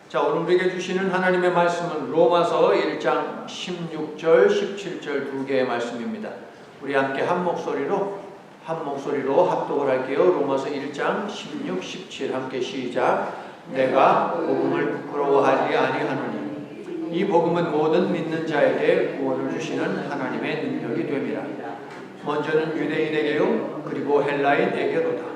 자, 오늘 우리에게 주시는 하나님의 말씀은 로마서 1장 16절, 17절 두 개의 말씀입니다. 우리 함께 한 목소리로 합독을 할게요. 로마서 1장 16, 17 함께 시작. 내가 복음을 부끄러워하지 아니하노니 이 복음은 모든 믿는 자에게 구원을 주시는 하나님의 능력이 됨이라. 먼저는 유대인에게요 그리고 헬라인에게로다.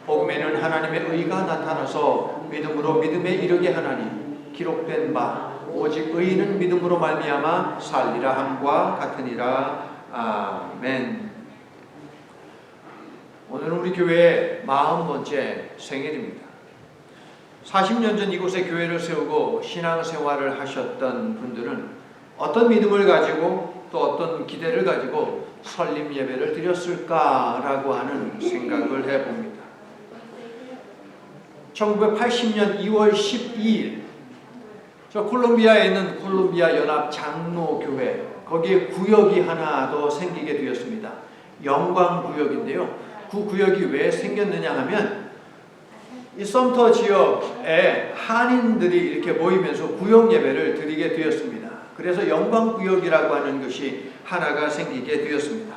복음에는 하나님의 의가 나타나서 믿음으로 믿음에 이르게 하나니 기록된 바 오직 의인은 믿음으로 말미암아 살리라 함과 같으니라. 아멘. 오늘은 우리 교회의 40번째 생일입니다. 40년 전 이곳에 교회를 세우고 신앙생활을 하셨던 분들은 어떤 믿음을 가지고 또 어떤 기대를 가지고 설립 예배를 드렸을까라고 하는 생각을 해봅니다. 1980년 2월 12일 저 콜롬비아에 있는 콜롬비아 연합 장로교회 거기에 구역이 하나 더 생기게 되었습니다. 영광구역인데요. 그 구역이 왜 생겼느냐 하면 이 썸터 지역에 한인들이 이렇게 모이면서 구역 예배를 드리게 되었습니다. 그래서 영광구역이라고 하는 것이 하나가 생기게 되었습니다.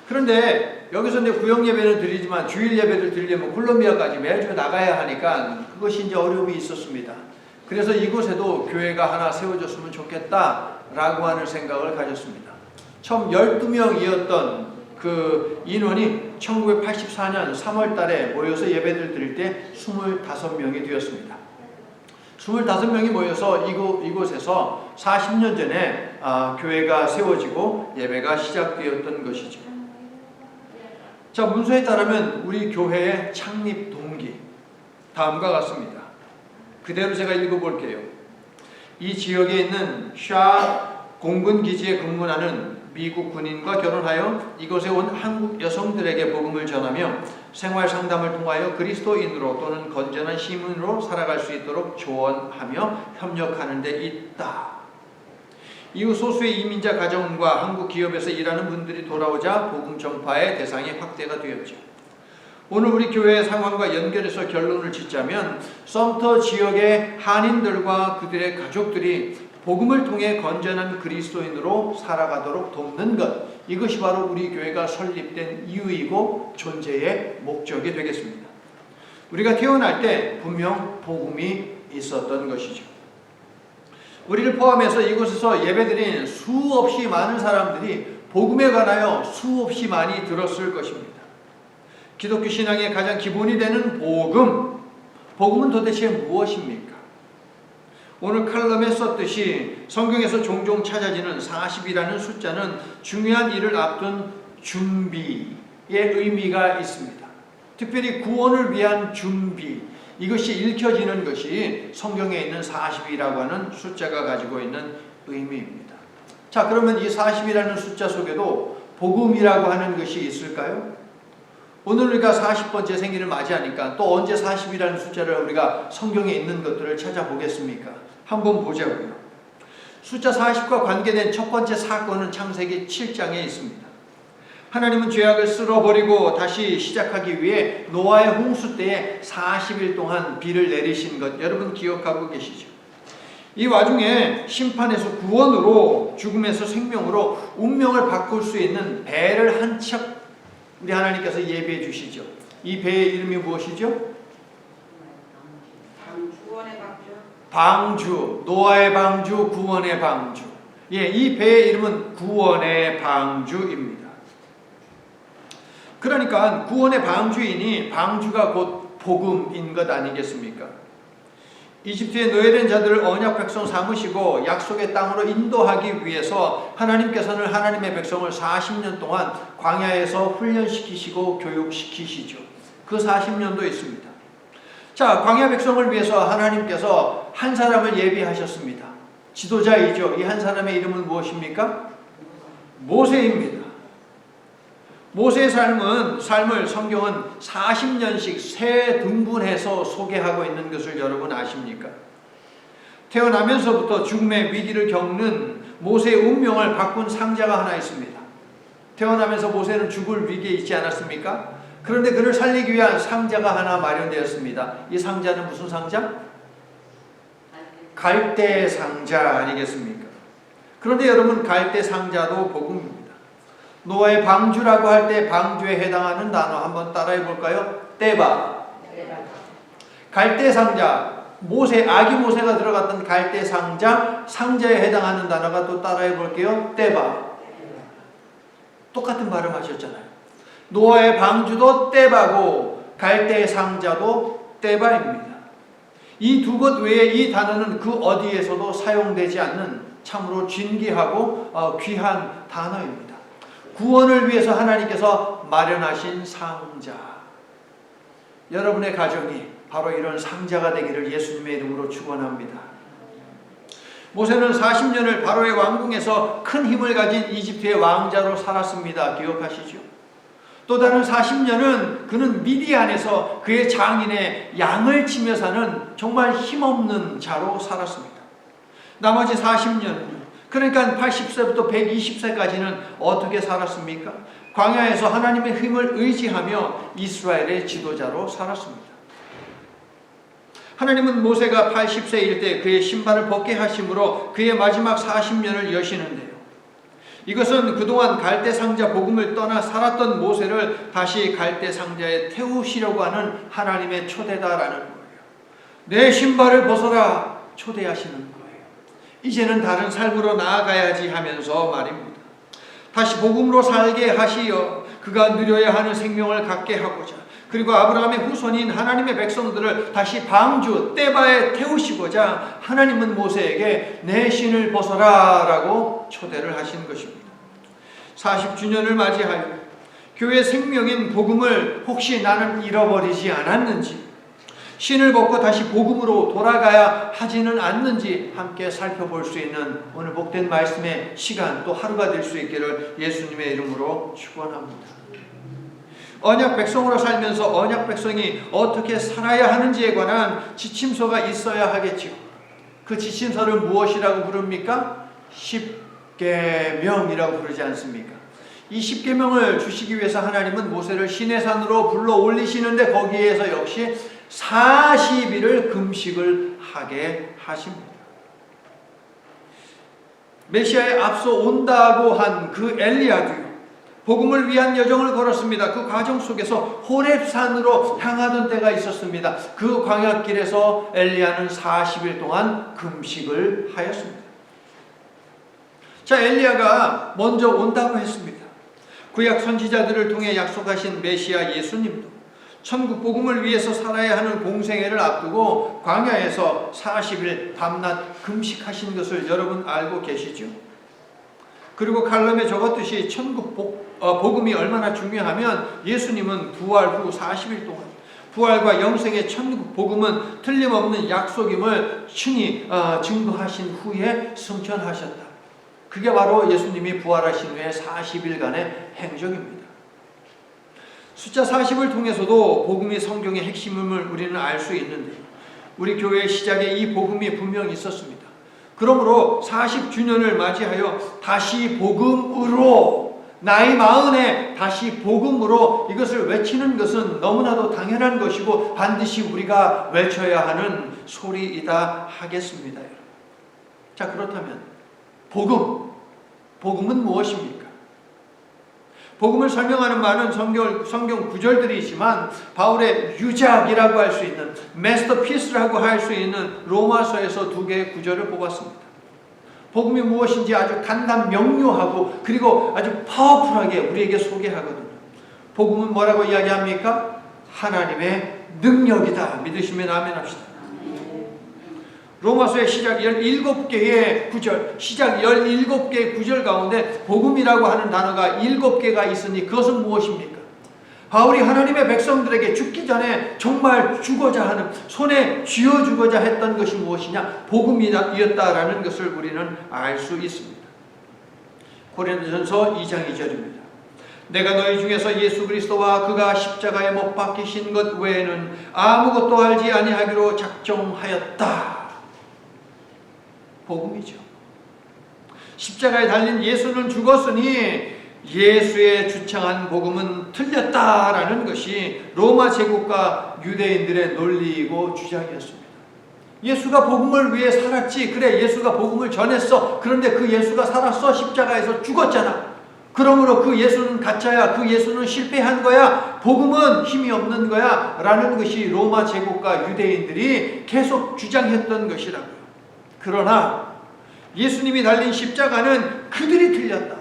그런데 여기서 이제 구역 예배를 드리지만 주일 예배를 드리려면 콜롬비아까지 매주 나가야 하니까 그것이 이제 어려움이 있었습니다. 그래서 이곳에도 교회가 하나 세워졌으면 좋겠다라고 하는 생각을 가졌습니다. 처음 12명이었던 그 인원이 1984년 3월 달에 모여서 예배를 드릴 때 25명이 되었습니다. 25명이 모여서 이곳에서 40년 전에 교회가 세워지고 예배가 시작되었던 것이죠. 자, 문서에 따르면 우리 교회의 창립 동기 다음과 같습니다. 그대로 제가 읽어볼게요. 이 지역에 있는 샤 공군기지에 근무하는 미국 군인과 결혼하여 이곳에 온 한국 여성들에게 복음을 전하며 생활 상담을 통하여 그리스도인으로 또는 건전한 시민으로 살아갈 수 있도록 조언하며 협력하는 데 있다. 이후 소수의 이민자 가정과 한국 기업에서 일하는 분들이 돌아오자 복음 전파의 대상이 확대가 되었죠. 오늘 우리 교회의 상황과 연결해서 결론을 짓자면 썸터 지역의 한인들과 그들의 가족들이 복음을 통해 건전한 그리스도인으로 살아가도록 돕는 것, 이것이 바로 우리 교회가 설립된 이유이고 존재의 목적이 되겠습니다. 우리가 태어날 때 분명 복음이 있었던 것이죠. 우리를 포함해서 이곳에서 예배드린 수없이 많은 사람들이 복음에 관하여 수없이 많이 들었을 것입니다. 기독교 신앙의 가장 기본이 되는 복음은 도대체 무엇입니까? 오늘 칼럼에 썼듯이 성경에서 종종 찾아지는 40이라는 숫자는 중요한 일을 앞둔 준비의 의미가 있습니다. 특별히 구원을 위한 준비, 이것이 읽혀지는 것이 성경에 있는 40이라고 하는 숫자가 가지고 있는 의미입니다. 자, 그러면 이 40이라는 숫자 속에도 복음이라고 하는 것이 있을까요? 오늘 우리가 40번째 생일을 맞이하니까 또 언제 40이라는 숫자를 우리가 성경에 있는 것들을 찾아보겠습니까? 한번 보자고요. 숫자 40과 관계된 첫 번째 사건은 창세기 7장에 있습니다. 하나님은 죄악을 쓸어버리고 다시 시작하기 위해 노아의 홍수 때에 40일 동안 비를 내리신 것 여러분 기억하고 계시죠? 이 와중에 심판에서 구원으로 죽음에서 생명으로 운명을 바꿀 수 있는 배를 한 척 우리 하나님께서 예비해 주시죠. 이 배의 이름이 무엇이죠? 방주, 노아의 방주, 구원의 방주. 예, 이 배의 이름은 구원의 방주입니다. 그러니까 구원의 방주이니 방주가 곧 복음인 것 아니겠습니까? 이집트에 노예된 자들을 언약 백성 삼으시고 약속의 땅으로 인도하기 위해서 하나님께서는 하나님의 백성을 40년 동안 광야에서 훈련시키시고 교육시키시죠. 그 40년도 있습니다. 자, 광야 백성을 위해서 하나님께서 한 사람을 예비하셨습니다. 지도자이죠. 이 한 사람의 이름은 무엇입니까? 모세입니다. 모세의 삶을 성경은 40년씩 세 등분해서 소개하고 있는 것을 여러분 아십니까? 태어나면서부터 죽음의 위기를 겪는 모세의 운명을 바꾼 상자가 하나 있습니다. 태어나면서 모세는 죽을 위기에 있지 않았습니까? 그런데 그를 살리기 위한 상자가 하나 마련되었습니다. 이 상자는 무슨 상자? 갈대 상자 아니겠습니까? 그런데 여러분, 갈대 상자도 복음입니다. 노아의 방주라고 할 때 방주에 해당하는 단어 한번 따라해 볼까요? 떼바. 갈대 상자, 모세, 아기 모세가 들어갔던 갈대 상자, 상자에 해당하는 단어가 또 따라해 볼게요. 떼바. 똑같은 발음하셨잖아요. 노아의 방주도 떼바고 갈대 상자도 떼바입니다. 이 두 것 외에 이 단어는 그 어디에서도 사용되지 않는 참으로 진귀하고 귀한 단어입니다. 구원을 위해서 하나님께서 마련하신 상자. 여러분의 가정이 바로 이런 상자가 되기를 예수님의 이름으로 축원합니다. 모세는 40년을 바로의 왕궁에서 큰 힘을 가진 이집트의 왕자로 살았습니다. 기억하시죠? 또 다른 40년은 그는 미디안에서 그의 장인의 양을 치며 사는 정말 힘없는 자로 살았습니다. 나머지 40년, 그러니까 80세부터 120세까지는 어떻게 살았습니까? 광야에서 하나님의 힘을 의지하며 이스라엘의 지도자로 살았습니다. 하나님은 모세가 80세일 때 그의 신발을 벗게 하심으로 그의 마지막 40년을 여시는데요. 이것은 그동안 갈대 상자 복음을 떠나 살았던 모세를 다시 갈대 상자에 태우시려고 하는 하나님의 초대다라는 거예요. 내 신발을 벗어라 초대하시는 거예요. 이제는 다른 삶으로 나아가야지 하면서 말입니다. 다시 복음으로 살게 하시어 그가 누려야 하는 생명을 갖게 하고자, 그리고 아브라함의 후손인 하나님의 백성들을 다시 방주 떼바에 태우시고자 하나님은 모세에게 내 신을 벗어라 라고 초대를 하신 것입니다. 40주년을 맞이하여 교회 생명인 복음을 혹시 나는 잃어버리지 않았는지, 신을 벗고 다시 복음으로 돌아가야 하지는 않는지 함께 살펴볼 수 있는 오늘 복된 말씀의 시간, 또 하루가 될 수 있기를 예수님의 이름으로 축원합니다. 언약 백성으로 살면서 언약 백성이 어떻게 살아야 하는지에 관한 지침서가 있어야 하겠지요. 그 지침서를 무엇이라고 부릅니까? 십계명이라고 부르지 않습니까? 이 십계명을 주시기 위해서 하나님은 모세를 시내산으로 불러 올리시는데 거기에서 역시 40일을 금식을 하게 하십니다. 메시아에 앞서 온다고 한 그 엘리야도요, 복음을 위한 여정을 걸었습니다. 그 과정 속에서 호렙산으로 향하던 때가 있었습니다. 그 광야길에서 엘리야는 40일 동안 금식을 하였습니다. 자, 엘리야가 먼저 온다고 했습니다. 구약 선지자들을 통해 약속하신 메시아 예수님도 천국 복음을 위해서 살아야 하는 공생애를 앞두고 광야에서 40일 밤낮 금식하신 것을 여러분 알고 계시죠? 그리고 칼럼에 적었듯이 천국 복음이 얼마나 중요하면 예수님은 부활 후 40일 동안 부활과 영생의 천국 복음은 틀림없는 약속임을 친히 증거하신 후에 승천하셨다. 그게 바로 예수님이 부활하신 후에 40일간의 행적입니다. 숫자 40을 통해서도 복음이 성경의 핵심임을 우리는 알 수 있는데, 우리 교회의 시작에 이 복음이 분명히 있었습니다. 그러므로 40주년을 맞이하여 다시 복음으로, 나이 40에 다시 복음으로 이것을 외치는 것은 너무나도 당연한 것이고 반드시 우리가 외쳐야 하는 소리이다 하겠습니다. 자, 그렇다면 복음은 무엇입니까? 복음을 설명하는 많은 성경 구절들이 있지만 바울의 유작이라고 할 수 있는, 마스터피스라고 할 수 있는 로마서에서 2개의 구절을 뽑았습니다. 복음이 무엇인지 아주 간단 명료하고 그리고 아주 파워풀하게 우리에게 소개하거든요. 복음은 뭐라고 이야기합니까? 하나님의 능력이다. 믿으시면 아멘 합시다. 로마서의 시작 17개의 구절, 시작 17개의 구절 가운데 복음이라고 하는 단어가 7개가 있으니 그것은 무엇입니까? 바울이 하나님의 백성들에게 죽기 전에 정말 주고자 하는, 손에 쥐어주고자 했던 것이 무엇이냐? 복음이었다라는 것을 우리는 알 수 있습니다. 고린도전서 2장 2절입니다. 내가 너희 중에서 예수 그리스도와 그가 십자가에 못 박히신 것 외에는 아무것도 알지 아니하기로 작정하였다. 복음이죠. 십자가에 달린 예수는 죽었으니 예수의 주창한 복음은 틀렸다라는 것이 로마 제국과 유대인들의 논리이고 주장이었습니다. 예수가 복음을 위해 살았지. 그래, 예수가 복음을 전했어. 그런데 그 예수가 살았어. 십자가에서 죽었잖아. 그러므로 그 예수는 가짜야. 그 예수는 실패한 거야. 복음은 힘이 없는 거야. 라는 것이 로마 제국과 유대인들이 계속 주장했던 것이라고요. 그러나 예수님이 달린 십자가는 그들이 틀렸다.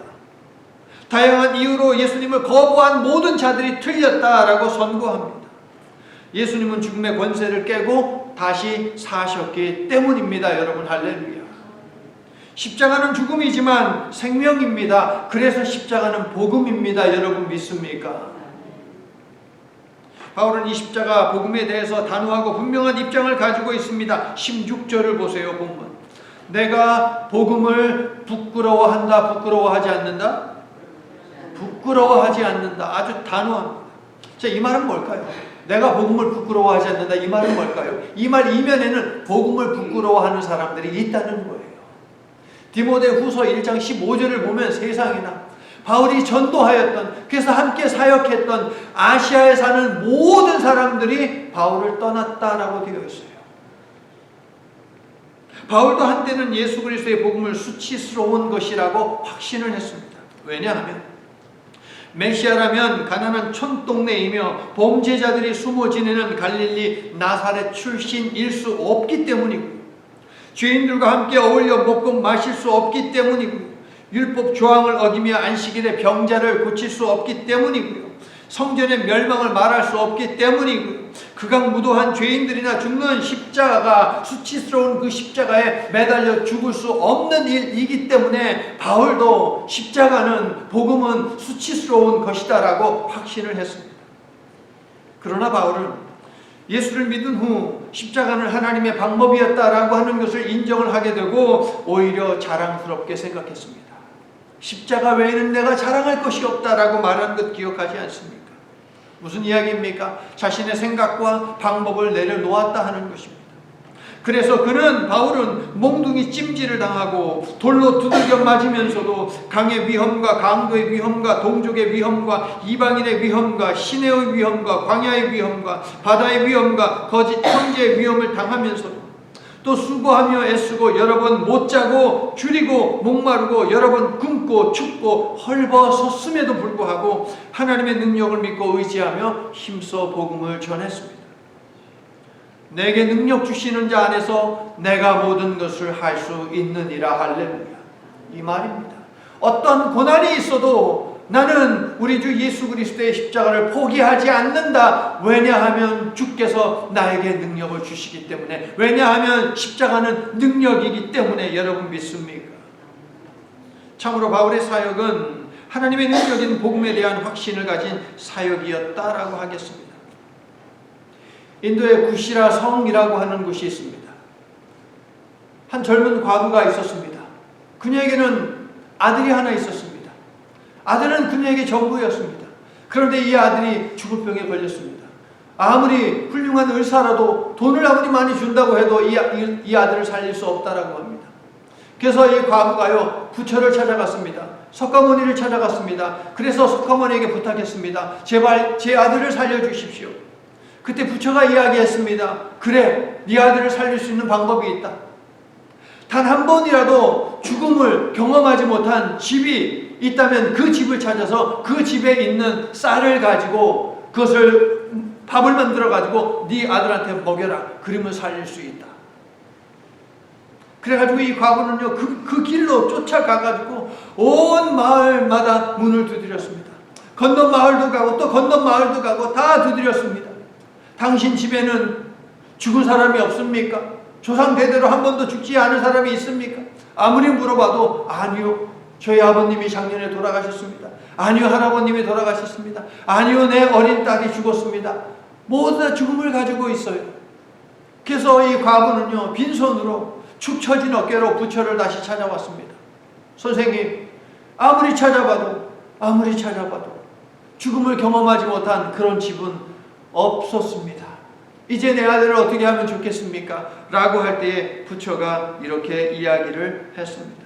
다양한 이유로 예수님을 거부한 모든 자들이 틀렸다라고 선고합니다. 예수님은 죽음의 권세를 깨고 다시 사셨기 때문입니다. 여러분, 할렐루야. 십자가는 죽음이지만 생명입니다. 그래서 십자가는 복음입니다. 여러분 믿습니까? 바울은 이 십자가 복음에 대해서 단호하고 분명한 입장을 가지고 있습니다. 16절을 보세요. 보면 내가 복음을 부끄러워한다, 부끄러워하지 않는다? 부끄러워하지 않는다. 아주 단호합니다. 자, 이 말은 뭘까요? 내가 복음을 부끄러워하지 않는다. 이 말은 뭘까요? 이 말 이면에는 복음을 부끄러워하는 사람들이 있다는 거예요. 디모데후서 1장 15절을 보면 세상이나 바울이 전도하였던, 그래서 함께 사역했던 아시아에 사는 모든 사람들이 바울을 떠났다라고 되어 있어요. 바울도 한때는 예수 그리스도의 복음을 수치스러운 것이라고 확신을 했습니다. 왜냐하면 메시아라면 가난한 촌동네이며 범죄자들이 숨어 지내는 갈릴리 나사렛 출신일 수 없기 때문이고요. 죄인들과 함께 어울려 먹고 마실 수 없기 때문이고요. 율법 조항을 어기며 안식일에 병자를 고칠 수 없기 때문이고요. 성전의 멸망을 말할 수 없기 때문이고요. 극악무도한 죄인들이나 죽는 십자가가 수치스러운 그 십자가에 매달려 죽을 수 없는 일이기 때문에 바울도 십자가는, 복음은 수치스러운 것이다라고 확신을 했습니다. 그러나 바울은 예수를 믿은 후 십자가는 하나님의 방법이었다라고 하는 것을 인정을 하게 되고 오히려 자랑스럽게 생각했습니다. 십자가 외에는 내가 자랑할 것이 없다라고 말한 것 기억하지 않습니까? 무슨 이야기입니까? 자신의 생각과 방법을 내려놓았다 하는 것입니다. 그래서 바울은 몽둥이 찜질을 당하고 돌로 두들겨 맞으면서도 강의 위험과 강도의 위험과 동족의 위험과 이방인의 위험과 시내의 위험과 광야의 위험과 바다의 위험과 거짓 형제의 위험을 당하면서도 또 수고하며 애쓰고 여러 번 못 자고 줄이고 목마르고 여러 번 굶고 춥고 헐벗었음에도 불구하고 하나님의 능력을 믿고 의지하며 힘써 복음을 전했습니다. 내게 능력 주시는 자 안에서 내가 모든 것을 할 수 있느니라. 할렐루야. 이 말입니다. 어떤 고난이 있어도 나는 우리 주 예수 그리스도의 십자가를 포기하지 않는다. 왜냐하면 주께서 나에게 능력을 주시기 때문에, 왜냐하면 십자가는 능력이기 때문에. 여러분 믿습니까? 참으로 바울의 사역은 하나님의 능력인 복음에 대한 확신을 가진 사역이었다라고 하겠습니다. 인도의 구시라 성이라고 하는 곳이 있습니다. 한 젊은 과부가 있었습니다. 그녀에게는 아들이 하나 있었습니다. 아들은 그녀에게 전부였습니다. 그런데 이 아들이 죽을 병에 걸렸습니다. 아무리 훌륭한 의사라도 돈을 아무리 많이 준다고 해도 이 아들을 살릴 수 없다라고 합니다. 그래서 이 과부가요, 부처를 찾아갔습니다. 석가모니를 찾아갔습니다. 그래서 석가모니에게 부탁했습니다. 제발 제 아들을 살려주십시오. 그때 부처가 이야기했습니다. 그래, 네 아들을 살릴 수 있는 방법이 있다. 단 한 번이라도 죽음을 경험하지 못한 집이 있다면 그 집을 찾아서 그 집에 있는 쌀을 가지고 그것을 밥을 만들어 가지고 네 아들한테 먹여라. 그러면 살릴 수 있다. 그래가지고 이 과부는요, 그 길로 쫓아가가지고 온 마을마다 문을 두드렸습니다. 건넌 마을도 가고 또 건넌 마을도 가고 다 두드렸습니다. 당신 집에는 죽은 사람이 없습니까? 조상 대대로 한 번도 죽지 않은 사람이 있습니까? 아무리 물어봐도 아니요, 저희 아버님이 작년에 돌아가셨습니다. 아니요, 할아버님이 돌아가셨습니다. 아니요, 내 어린 딸이 죽었습니다. 모두 다 죽음을 가지고 있어요. 그래서 이 과부는요, 빈손으로 축 처진 어깨로 부처를 다시 찾아왔습니다. 선생님, 아무리 찾아봐도 죽음을 경험하지 못한 그런 집은 없었습니다. 이제 내 아들을 어떻게 하면 좋겠습니까? 라고 할 때에 부처가 이렇게 이야기를 했습니다.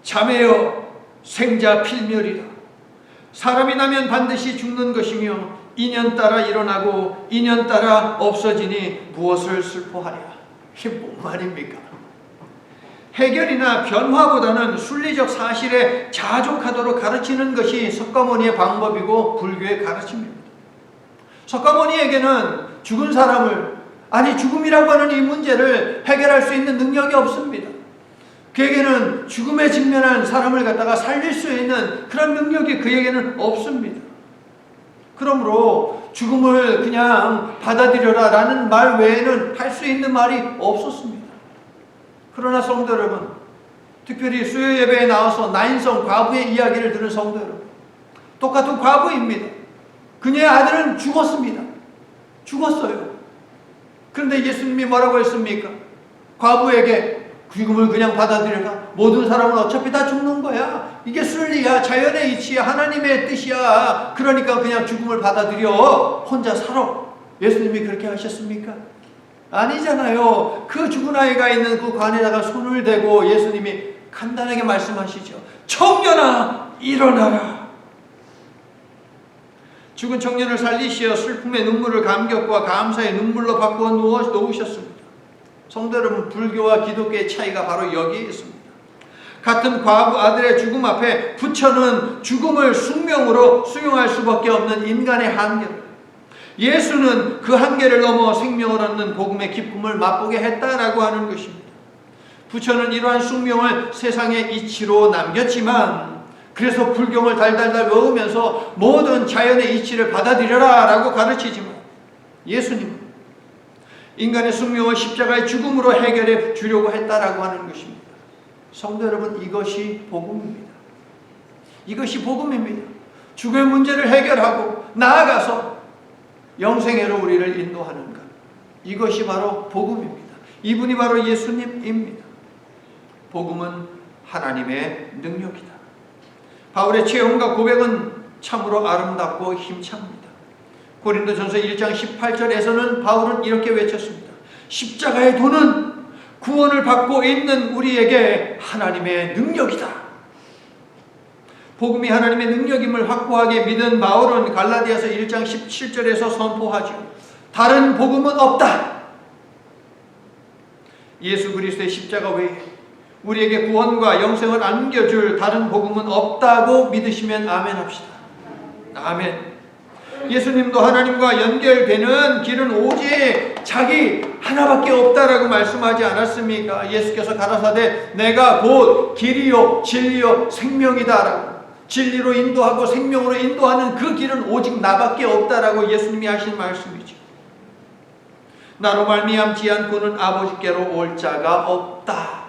자매여, 생자 필멸이라. 사람이 나면 반드시 죽는 것이며 인연 따라 일어나고 인연 따라 없어지니 무엇을 슬퍼하랴. 이게 뭔 말입니까? 해결이나 변화보다는 순리적 사실에 자족하도록 가르치는 것이 석가모니의 방법이고 불교의 가르침입니다. 석가모니에게는 죽은 사람을, 아니 죽음이라고 하는 이 문제를 해결할 수 있는 능력이 없습니다. 그에게는 죽음에 직면한 사람을 갖다가 살릴 수 있는 그런 능력이 그에게는 없습니다. 그러므로 죽음을 그냥 받아들여라 라는 말 외에는 할 수 있는 말이 없었습니다. 그러나 성도 여러분, 특별히 수요 예배에 나와서 나인성 과부의 이야기를 들은 성도 여러분, 똑같은 과부입니다. 그녀의 아들은 죽었습니다. 죽었어요. 그런데 예수님이 뭐라고 했습니까? 과부에게 죽음을 그냥 받아들여라. 모든 사람은 어차피 다 죽는 거야. 이게 순리야. 자연의 이치야. 하나님의 뜻이야. 그러니까 그냥 죽음을 받아들여. 혼자 살아. 예수님이 그렇게 하셨습니까? 아니잖아요. 그 죽은 아이가 있는 그 관에다가 손을 대고 예수님이 간단하게 말씀하시죠. 청년아, 일어나라. 죽은 청년을 살리시어 슬픔의 눈물을 감격과 감사의 눈물로 바꾸어 놓으셨습니다. 성도 여러분, 불교와 기독교의 차이가 바로 여기에 있습니다. 같은 과부 아들의 죽음 앞에 부처는 죽음을 숙명으로 수용할 수밖에 없는 인간의 한계를, 예수는 그 한계를 넘어 생명을 얻는 복음의 기쁨을 맛보게 했다라고 하는 것입니다. 부처는 이러한 숙명을 세상의 이치로 남겼지만, 그래서 불경을 달달달 외우면서 모든 자연의 이치를 받아들여라 라고 가르치지만, 예수님은 인간의 숙명을 십자가의 죽음으로 해결해 주려고 했다라고 하는 것입니다. 성도 여러분, 이것이 복음입니다. 이것이 복음입니다. 죽음의 문제를 해결하고 나아가서 영생애로 우리를 인도하는 것, 이것이 바로 복음입니다. 이분이 바로 예수님입니다. 복음은 하나님의 능력이다. 바울의 체험과 고백은 참으로 아름답고 힘찹니다. 고린도전서 1장 18절에서는 바울은 이렇게 외쳤습니다. 십자가의 도는 구원을 받고 있는 우리에게 하나님의 능력이다. 복음이 하나님의 능력임을 확고하게 믿은 바울은 갈라디아서 1장 17절에서 선포하죠. 다른 복음은 없다. 예수 그리스도의 십자가 외에 우리에게 구원과 영생을 안겨줄 다른 복음은 없다고 믿으시면 아멘 합시다. 아멘. 예수님도 하나님과 연결되는 길은 오직 자기 하나밖에 없다라고 말씀하지 않았습니까? 예수께서 가라사대 내가 곧 길이요 진리요 생명이다라고, 진리로 인도하고 생명으로 인도하는 그 길은 오직 나밖에 없다라고 예수님이 하신 말씀이죠. 나로 말미암지 않고는 아버지께로 올 자가 없다.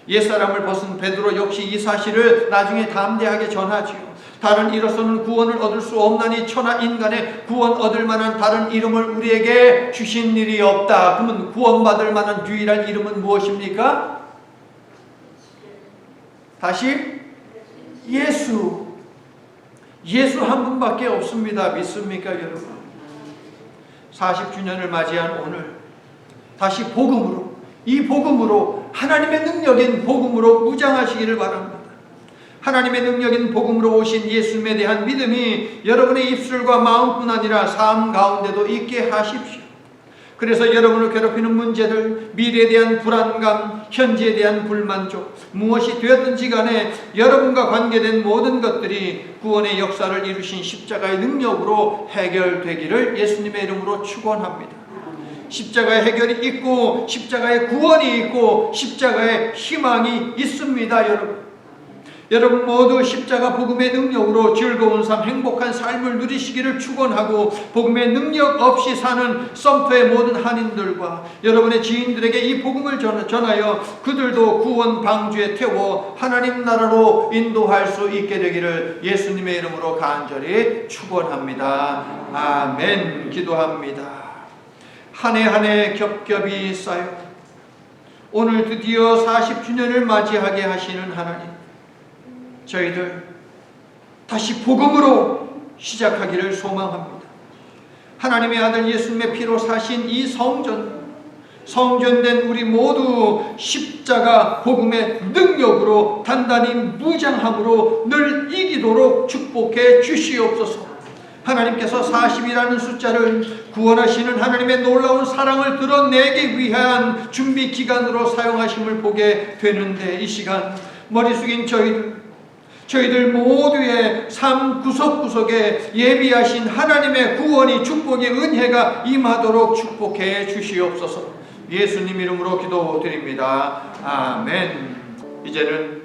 옛사람을 벗은 베드로 역시 이 사실을 나중에 담대하게 전하지요. 다른 이로서는 구원을 얻을 수 없나니 천하 인간의 구원 얻을 만한 다른 이름을 우리에게 주신 일이 없다. 그러면 구원받을 만한 유일한 이름은 무엇입니까? 다시 예수. 예수 한 분밖에 없습니다. 믿습니까 여러분? 40주년을 맞이한 오늘 다시 복음으로, 이 복음으로, 하나님의 능력인 복음으로 무장하시기를 바랍니다. 하나님의 능력인 복음으로 오신 예수님에 대한 믿음이 여러분의 입술과 마음뿐 아니라 삶 가운데도 있게 하십시오. 그래서 여러분을 괴롭히는 문제들, 미래에 대한 불안감, 현재에 대한 불만족, 무엇이 되었든지 간에 여러분과 관계된 모든 것들이 구원의 역사를 이루신 십자가의 능력으로 해결되기를 예수님의 이름으로 축원합니다. 십자가의 해결이 있고 십자가의 구원이 있고 십자가의 희망이 있습니다. 여러분 모두 십자가 복음의 능력으로 즐거운 삶, 행복한 삶을 누리시기를 축원하고, 복음의 능력 없이 사는 썸터의 모든 한인들과 여러분의 지인들에게 이 복음을 전하여 그들도 구원 방주에 태워 하나님 나라로 인도할 수 있게 되기를 예수님의 이름으로 간절히 축원합니다. 아멘. 기도합니다. 한 해 한 해 겹겹이 쌓여 오늘 드디어 40주년을 맞이하게 하시는 하나님, 저희들 다시 복음으로 시작하기를 소망합니다. 하나님의 아들 예수님의 피로 사신 이 성전된 우리 모두 십자가 복음의 능력으로 단단히 무장함으로 늘 이기도록 축복해 주시옵소서. 하나님께서 40이라는 숫자를 구원하시는 하나님의 놀라운 사랑을 드러내기 위한 준비 기간으로 사용하심을 보게 되는데, 이 시간 머리 숙인 저희들 모두의 삶 구석구석에 예비하신 하나님의 구원이, 축복의 은혜가 임하도록 축복해 주시옵소서. 예수님 이름으로 기도드립니다. 아멘. 이제는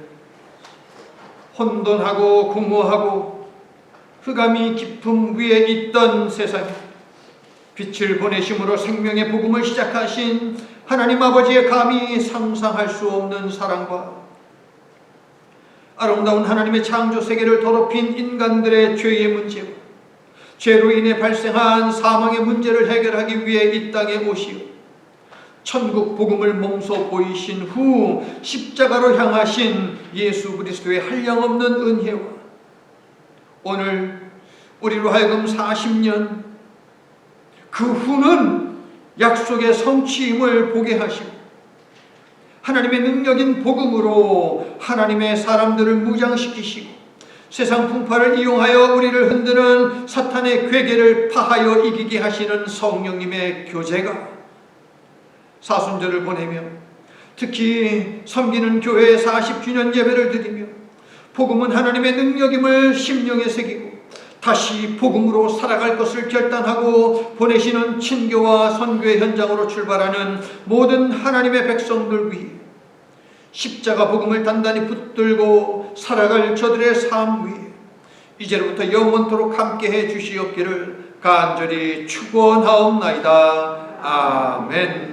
혼돈하고 공허하고 흑암이 깊음 위에 있던 세상에 빛을 보내심으로 생명의 복음을 시작하신 하나님 아버지의 감히 상상할 수 없는 사랑과 아름다운 하나님의 창조 세계를 더럽힌 인간들의 죄의 문제와 죄로 인해 발생한 사망의 문제를 해결하기 위해 이 땅에 오시어 천국 복음을 몸소 보이신 후 십자가로 향하신 예수 그리스도의 한량없는 은혜와 오늘 우리로 하여금 40년 그 후는 약속의 성취임을 보게 하시고 하나님의 능력인 복음으로 하나님의 사람들을 무장시키시고 세상 풍파를 이용하여 우리를 흔드는 사탄의 괴계를 파하여 이기게 하시는 성령님의 교제가 사순절을 보내며 특히 섬기는 교회의 40주년 예배를 드리며 복음은 하나님의 능력임을 심령에 새기고 다시 복음으로 살아갈 것을 결단하고 보내시는 친교와 선교의 현장으로 출발하는 모든 하나님의 백성들 위해 십자가 복음을 단단히 붙들고 살아갈 저들의 삶 위에 이제로부터 영원토록 함께해 주시옵기를 간절히 축원하옵나이다. 아멘.